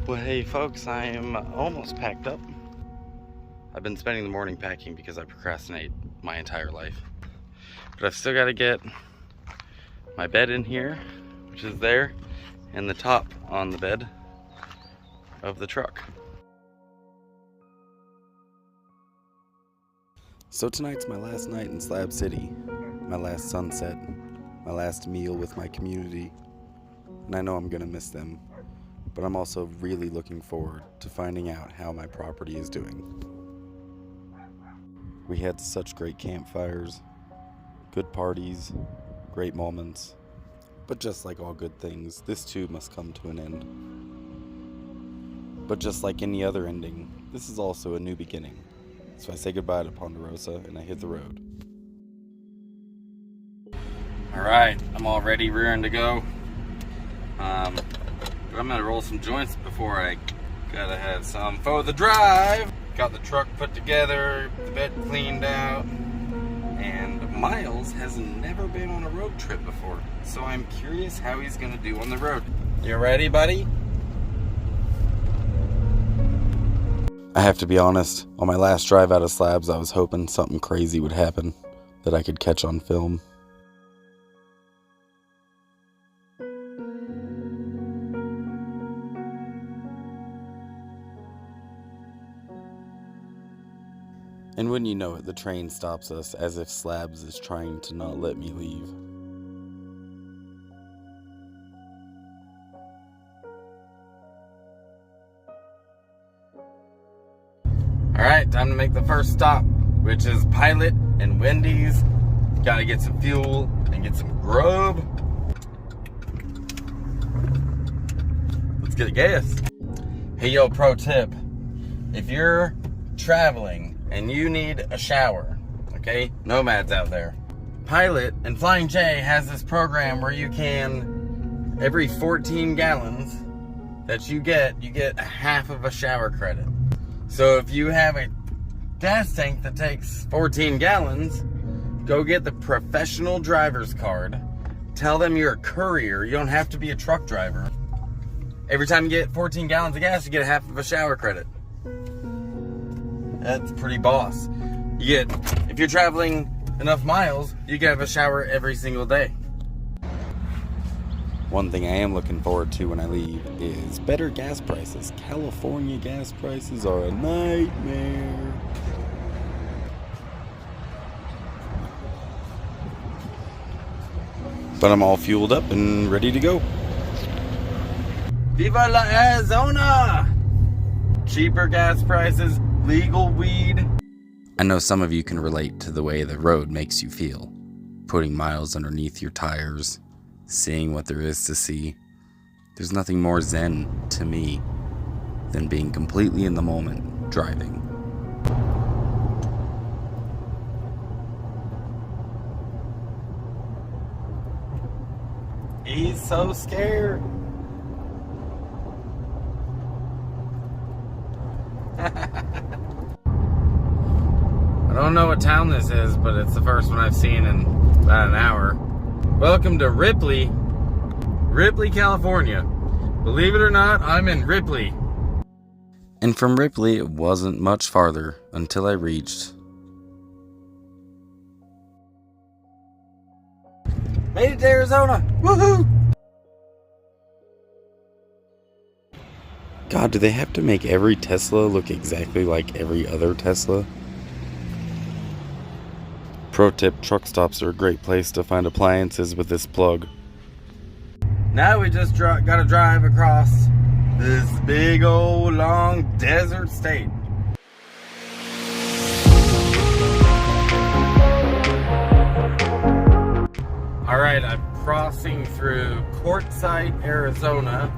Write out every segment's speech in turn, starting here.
Well, hey folks, I am almost packed up. I've been spending the morning packing because I procrastinate my entire life. But I've still got to get my bed in here, which is there, and the top on the bed of the truck. So tonight's my last night in Slab City, my last sunset, my last meal with my community, and I know I'm gonna miss them, but I'm also really looking forward to finding out how my property is doing. We had such great campfires, good parties, great moments, but just like all good things, this too must come to an end. But just like any other ending, this is also a new beginning. So I say goodbye to Ponderosa and I hit the road. Alright, I'm all ready, rearing to go. But I'm gonna roll some joints before I gotta have some for the drive. Got the truck put together, the bed cleaned out, and Miles has never been on a road trip before. So I'm curious how he's gonna do on the road. You ready, buddy? I have to be honest, on my last drive out of Slabs, I was hoping something crazy would happen that I could catch on film. And when you know it, the train stops us as if Slabs is trying to not let me leave. Alright, time to make the first stop, which is Pilot and Wendy's. Gotta get some fuel and get some grub. Let's get gas. Hey yo, pro tip. If you're traveling and you need a shower, okay? Nomads out there. Pilot and Flying J has this program where you can, every 14 gallons that you get a half of a shower credit. So if you have a gas tank that takes 14 gallons, go get the professional driver's card. Tell them you're a courier. You don't have to be a truck driver. Every time you get 14 gallons of gas, you get a half of a shower credit. That's pretty boss. If you're traveling enough miles, you can have a shower every single day. One thing I am looking forward to when I leave is better gas prices. California gas prices are a nightmare. But I'm all fueled up and ready to go. Viva la Arizona! Cheaper gas prices, legal weed. I know some of you can relate to the way the road makes you feel. Putting miles underneath your tires, seeing what there is to see. There's nothing more zen to me than being completely in the moment driving. He's so scared. I don't know what town this is, but it's the first one I've seen in about an hour. Welcome to Ripley, California. Believe it or not, I'm in Ripley. And from Ripley, it wasn't much farther until I reached... Made it to Arizona! Woohoo! God, do they have to make every Tesla look exactly like every other Tesla? Pro tip, truck stops are a great place to find appliances with this plug. Now we just gotta drive across this big old long desert state. Alright, I'm crossing through Quartzsite, Arizona.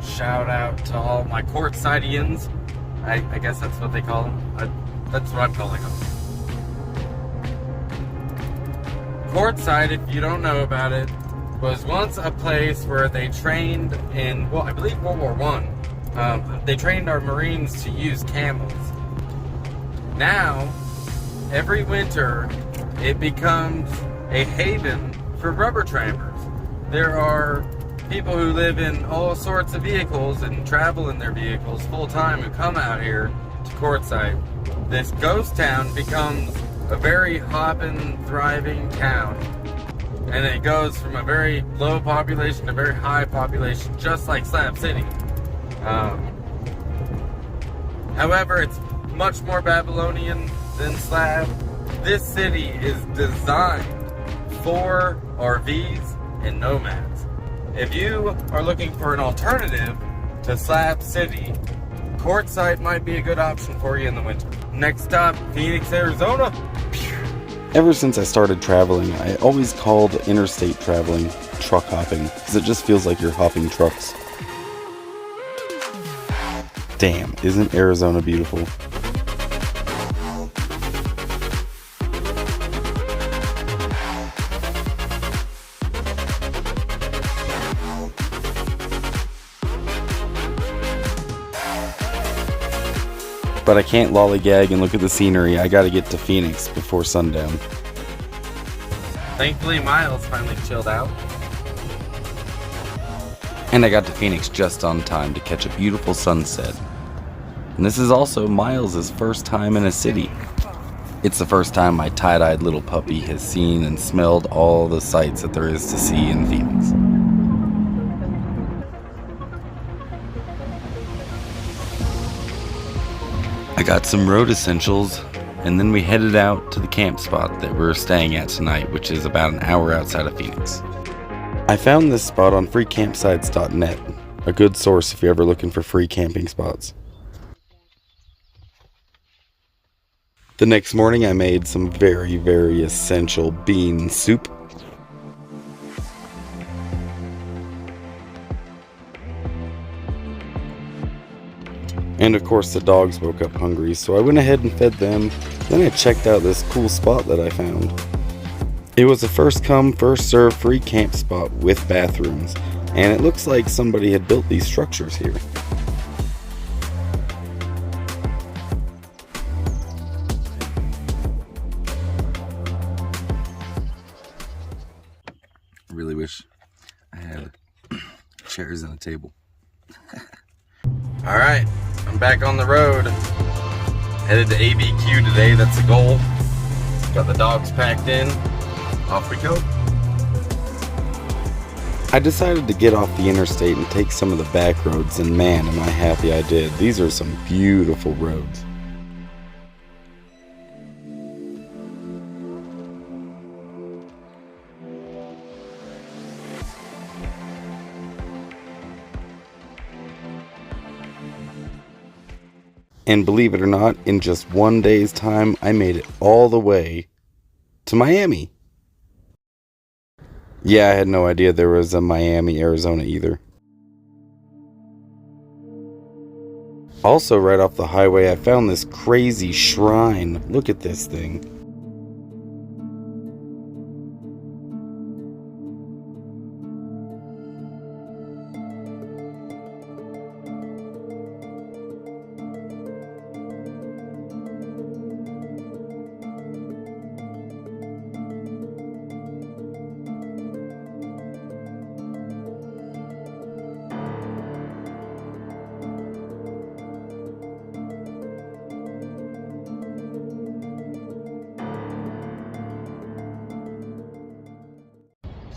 Shout out to all my Quartzsidians. I guess that's what they call them. That's what I'm calling them. Quartzsite, if you don't know about it, was once a place where they trained in, well, I believe World War I. They trained our Marines to use camels. Now, every winter, it becomes a haven for rubber trampers. There are people who live in all sorts of vehicles and travel in their vehicles full time who come out here to Quartzsite, this ghost town becomes a very hopping, thriving town. And it goes from a very low population to a very high population, just like Slab City. However, it's much more Babylonian than Slab. This city is designed for RVs and nomads. If you are looking for an alternative to Slab City, Quartzsite might be a good option for you in the winter. Next stop, Phoenix, Arizona. Ever since I started traveling, I always called interstate traveling truck hopping, because it just feels like you're hopping trucks. Damn, isn't Arizona beautiful? But I can't lollygag and look at the scenery. I gotta get to Phoenix before sundown. Thankfully, Miles finally chilled out. And I got to Phoenix just on time to catch a beautiful sunset. And this is also Miles' first time in a city. It's the first time my tight-eyed little puppy has seen and smelled all the sights that there is to see in Phoenix. I got some road essentials, and then we headed out to the camp spot that we're staying at tonight, which is about an hour outside of Phoenix. I found this spot on freecampsites.net, a good source if you're ever looking for free camping spots. The next morning I made some very, very essential bean soup. And of course the dogs woke up hungry, so I went ahead and fed them. Then I checked out this cool spot that I found. It was a first come, first served free camp spot with bathrooms, and it looks like somebody had built these structures here. I really wish I had chairs and a table. Alright, I'm back on the road. Headed to ABQ today, that's the goal. Got the dogs packed in. Off we go. I decided to get off the interstate and take some of the back roads, and man, am I happy I did. These are some beautiful roads. And believe it or not, in just one day's time, I made it all the way to Miami. Yeah, I had no idea there was a Miami, Arizona either. Also, right off the highway, I found this crazy shrine. Look at this thing.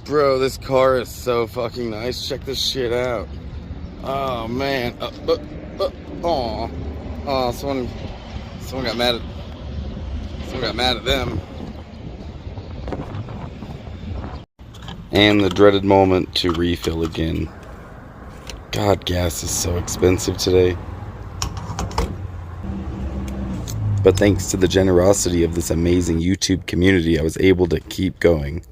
Bro, this car is so fucking nice. Check this shit out. Oh man. Someone got mad at them. And the dreaded moment to refill again. God, gas is so expensive today. But thanks to the generosity of this amazing YouTube community, I was able to keep going.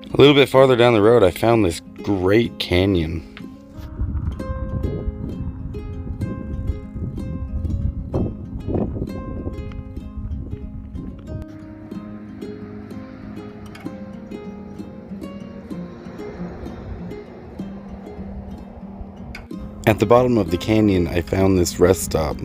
A little bit farther down the road, I found this great canyon. At the bottom of the canyon, I found this rest stop.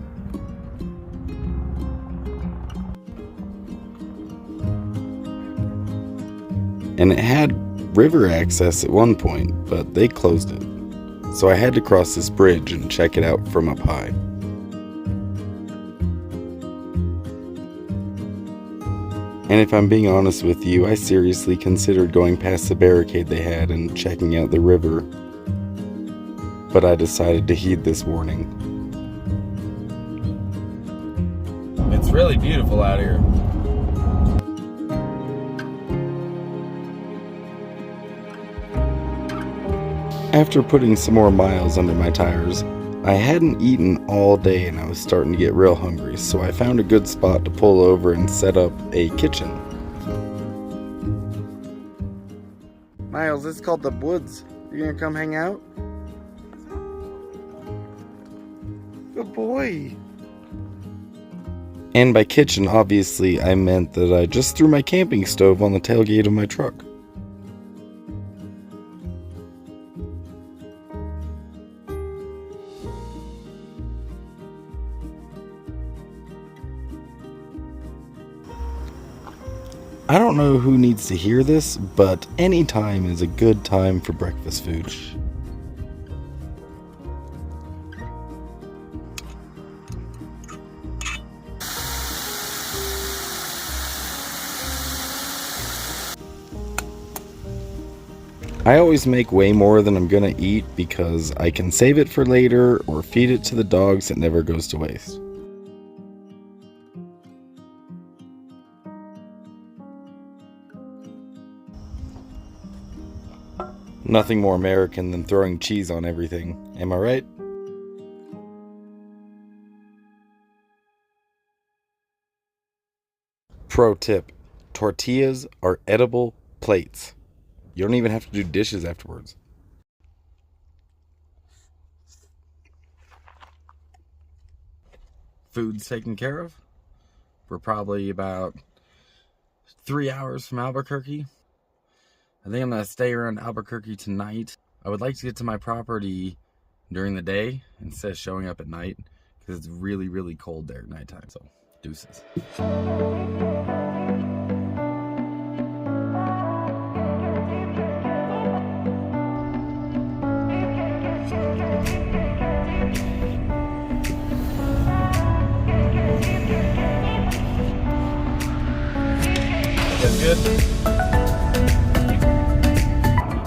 and it had river access at one point, but they closed it. So I had to cross this bridge and check it out from up high. And if I'm being honest with you, I seriously considered going past the barricade they had and checking out the river. But I decided to heed this warning. It's really beautiful out here. After putting some more miles under my tires, I hadn't eaten all day and I was starting to get real hungry, so I found a good spot to pull over and set up a kitchen. Miles, this is called the Woods. You gonna come hang out? Good boy. And by kitchen, obviously, I meant that I just threw my camping stove on the tailgate of my truck. I don't know who needs to hear this, but any time is a good time for breakfast food. I always make way more than I'm gonna eat because I can save it for later or feed it to the dogs. It never goes to waste. Nothing more American than throwing cheese on everything, am I right? Pro tip, tortillas are edible plates. You don't even have to do dishes afterwards. Food's taken care of. We're probably about 3 hours from Albuquerque. I think I'm going to stay around Albuquerque tonight. I would like to get to my property during the day instead of showing up at night because it's really, really cold there at nighttime. So, deuces. That's good.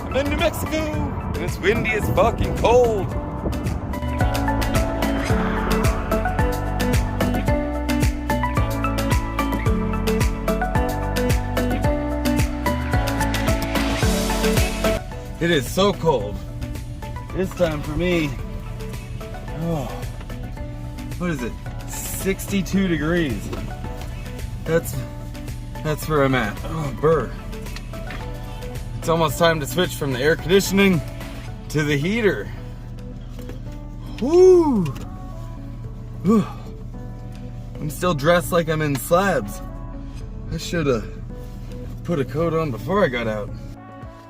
I'm in New Mexico, and it's windy as fucking cold. It is so cold. It's time for me. Oh, what is it? 62 degrees. That's where I'm at. Oh, burr. It's almost time to switch from the air conditioning to the heater. Woo! Whew. I'm still dressed like I'm in Slabs. I should have put a coat on before I got out.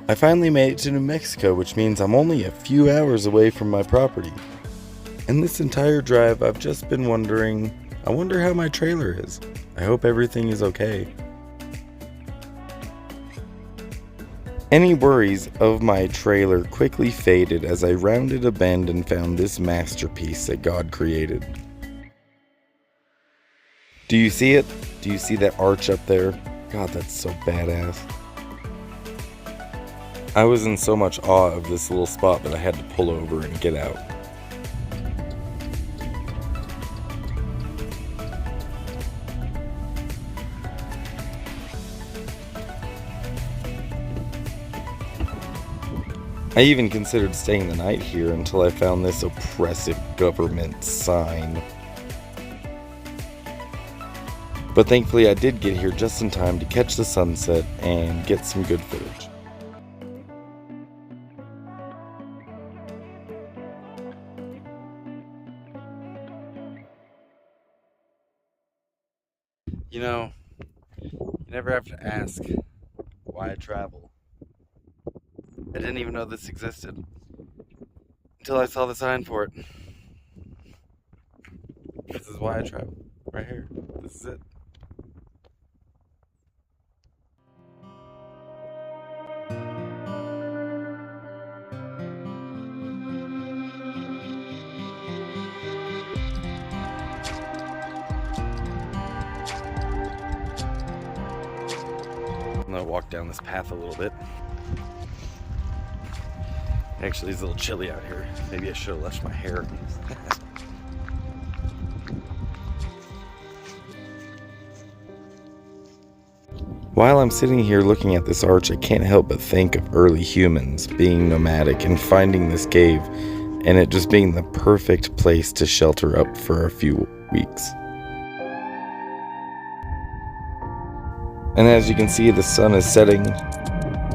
I finally made it to New Mexico, which means I'm only a few hours away from my property. And this entire drive, I've just been wondering, I wonder how my trailer is. I hope everything is okay. Any worries of my trailer quickly faded as I rounded a bend and found this masterpiece that God created. Do you see it? Do you see that arch up there? God, that's so badass. I was in so much awe of this little spot that I had to pull over and get out. I even considered staying the night here until I found this oppressive government sign. But thankfully I did get here just in time to catch the sunset and get some good footage. You know, you never have to ask why I travel. I didn't even know this existed until I saw the sign for it. This is why I travel. Right here. This is it. gonna walk down this path a little bit. Actually, it's a little chilly out here. Maybe I should have left my hair. While I'm sitting here looking at this arch, I can't help but think of early humans being nomadic and finding this cave, and it just being the perfect place to shelter up for a few weeks. And as you can see, the sun is setting.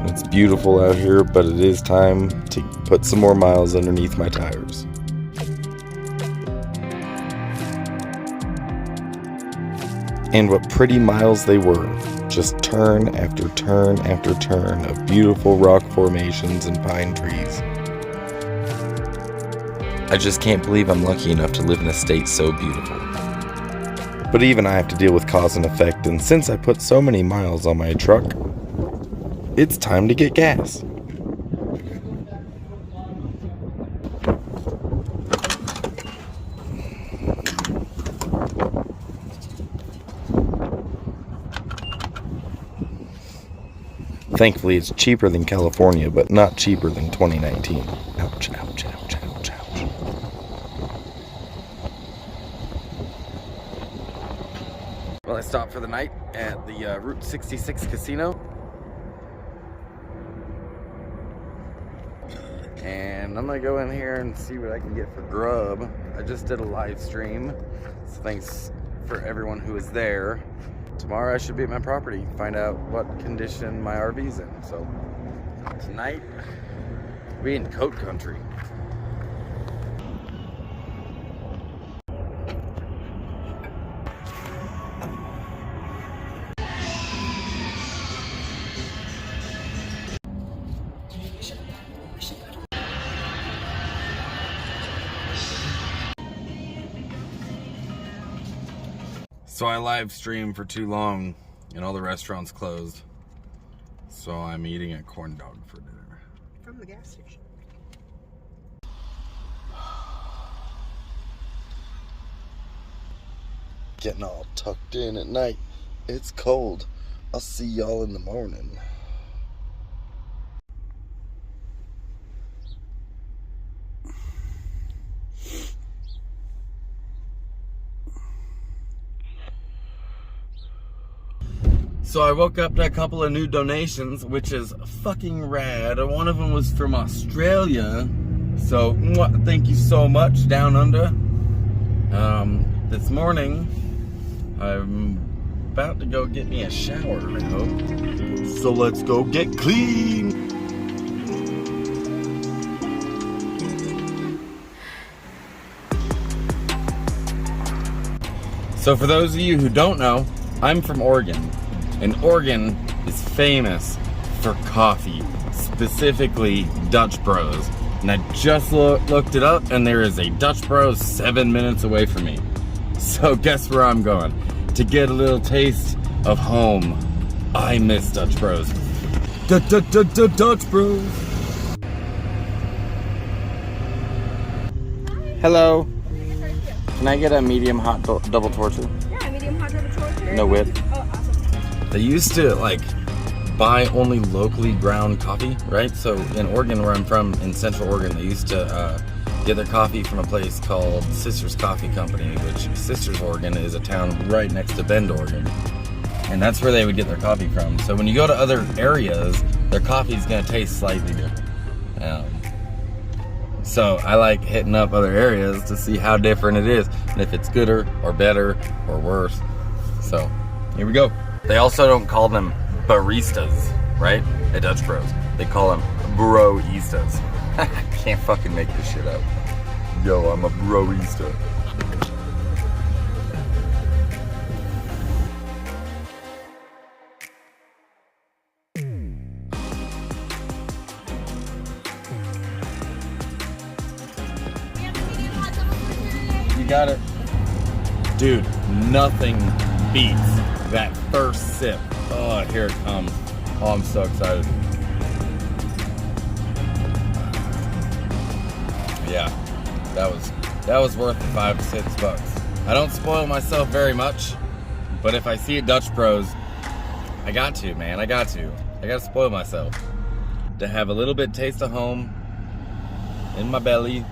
It's beautiful out here, but it is time to put some more miles underneath my tires. And what pretty miles they were. Just turn after turn after turn of beautiful rock formations and pine trees. I just can't believe I'm lucky enough to live in a state so beautiful. But even I have to deal with cause and effect, and since I put so many miles on my truck, it's time to get gas. Thankfully, it's cheaper than California, but not cheaper than 2019. Ouch, ouch, ouch, ouch, ouch. Well, I stopped for the night at the Route 66 casino. And I'm gonna go in here and see what I can get for grub. I just did a live stream, so thanks for everyone who was there. Tomorrow I should be at my property, find out what condition my RV's in. So tonight, we in coat country. So I live streamed for too long and all the restaurants closed. So I'm eating a corn dog for dinner. From the gas station. Getting all tucked in at night. It's cold. I'll see y'all in the morning. So I woke up to a couple of new donations, which is fucking rad. One of them was from Australia. So thank you so much, Down Under. This morning, I'm about to go get me a shower now. So let's go get clean. So for those of you who don't know, I'm from Oregon. And Oregon is famous for coffee, specifically Dutch Bros. And I just looked it up, and there is a Dutch Bros 7 minutes away from me. So guess where I'm going? To get a little taste of home. I miss Dutch Bros. Dutch Bros. Hello. Can I get a medium hot double torture? Yeah, medium hot double torture. No whip. Oh, awesome. They used to buy only locally ground coffee, right? So in Oregon, where I'm from, in Central Oregon, they used to get their coffee from a place called Sisters Coffee Company, which Sisters, Oregon is a town right next to Bend, Oregon. And that's where they would get their coffee from. So when you go to other areas, their coffee is going to taste slightly different. So I like hitting up other areas to see how different it is, and if it's gooder or better or worse. So here we go. They also don't call them baristas, right? At Dutch Bros. They call them broistas. I can't fucking make this shit up. Yo, I'm a broista. You got it. Dude, nothing beats that first sip. Oh, here it comes. Oh, I'm so excited. Yeah, that was worth the $5 to $6. I don't spoil myself very much, but if I see a Dutch Bros, I got to, man. I got to spoil myself. To have a little bit taste of home in my belly.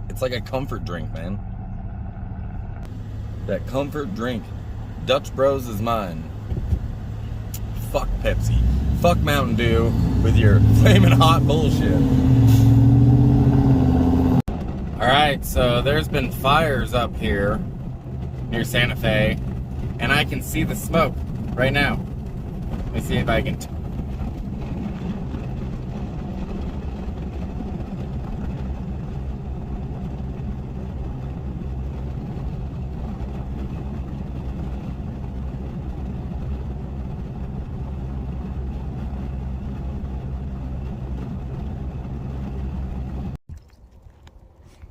It's like a comfort drink, man. That comfort drink. Dutch Bros is mine. Fuck Pepsi. Fuck Mountain Dew with your flaming hot bullshit. Alright, so there's been fires up here near Santa Fe, and I can see the smoke right now. Let me see if I can.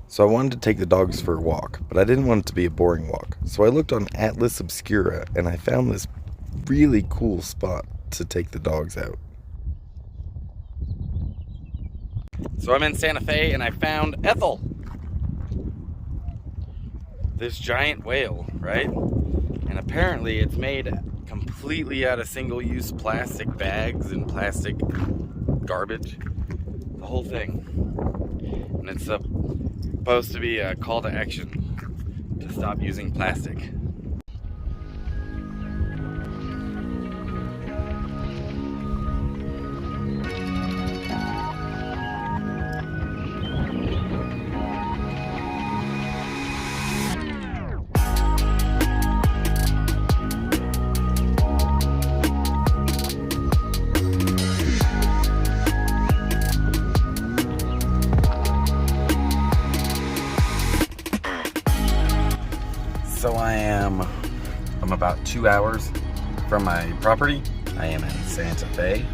So I wanted to take the dogs for a walk, but I didn't want it to be a boring walk. So I looked on Atlas Obscura and I found this really cool spot to take the dogs out. So I'm in Santa Fe and I found Ethel. This giant whale, right? And apparently it's made completely out of single-use plastic bags and plastic garbage. The whole thing. And it's supposed to be a call to action to stop using plastic. So I'm about 2 hours from my property. I am in Santa Fe,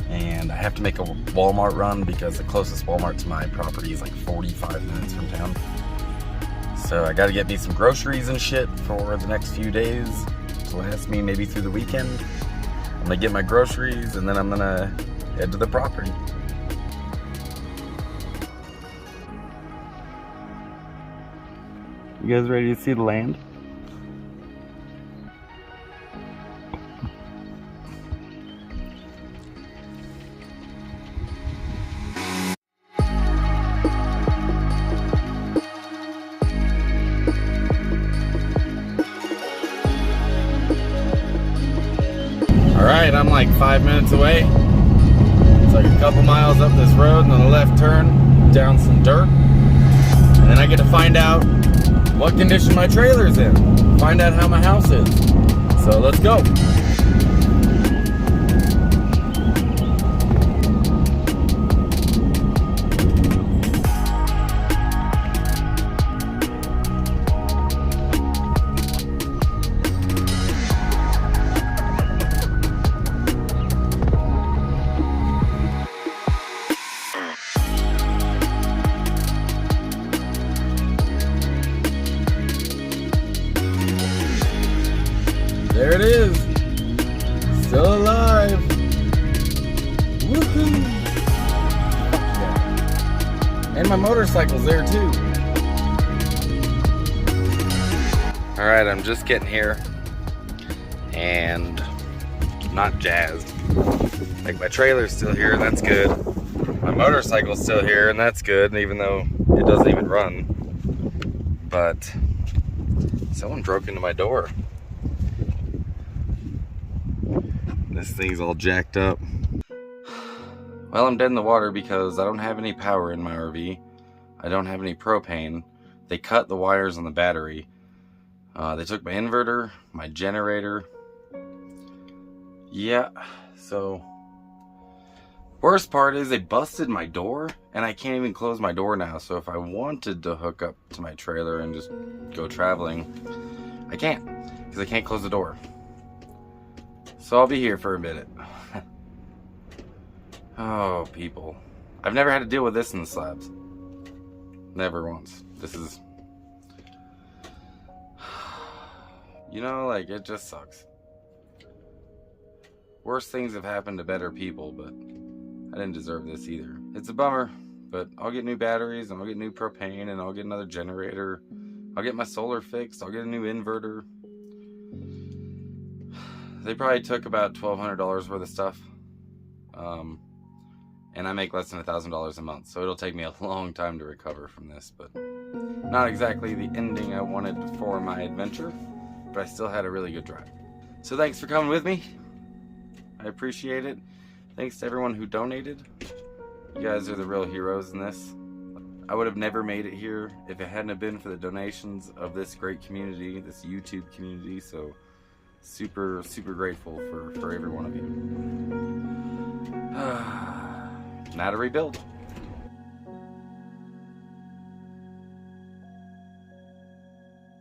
and I have to make a Walmart run because the closest Walmart to my property is like 45 minutes from town. So I gotta get me some groceries and shit for the next few days to last me maybe through the weekend. I'm gonna get my groceries and then I'm gonna head to the property. You guys ready to see the land? Alright, I'm like 5 minutes away. It's like a couple miles up this road and then a left turn down some dirt. And then I get to find out what condition my trailer's in. Find out how my house is. So let's go. There it is. Still alive. Woohoo. Yeah. And my motorcycle's there too. Alright, I'm just getting here and I'm not jazzed. Like, my trailer's still here, that's good. My motorcycle's still here, and that's good, even though it doesn't even run. But someone broke into my door. This thing's all jacked up. Well, I'm dead in the water because I don't have any power in my RV. I don't have any propane. They cut the wires on the battery. They took my inverter, my generator. Yeah, so worst part is they busted my door and I can't even close my door now. So if I wanted to hook up to my trailer and just go traveling, I can't because I can't close the door. So I'll be here for a minute. Oh, people. I've never had to deal with this in the slabs. Never once. This is... You know, like, it just sucks. Worse things have happened to better people, but I didn't deserve this either. It's a bummer, but I'll get new batteries, and I'll get new propane, and I'll get another generator. I'll get my solar fixed. I'll get a new inverter. They probably took about $1,200 worth of stuff. And I make less than $1,000 a month, so it'll take me a long time to recover from this, but not exactly the ending I wanted for my adventure, but I still had a really good drive. So thanks for coming with me. I appreciate it. Thanks to everyone who donated. You guys are the real heroes in this. I would have never made it here if it hadn't have been for the donations of this great community, this YouTube community, so super, super grateful for every one of you. Now to rebuild.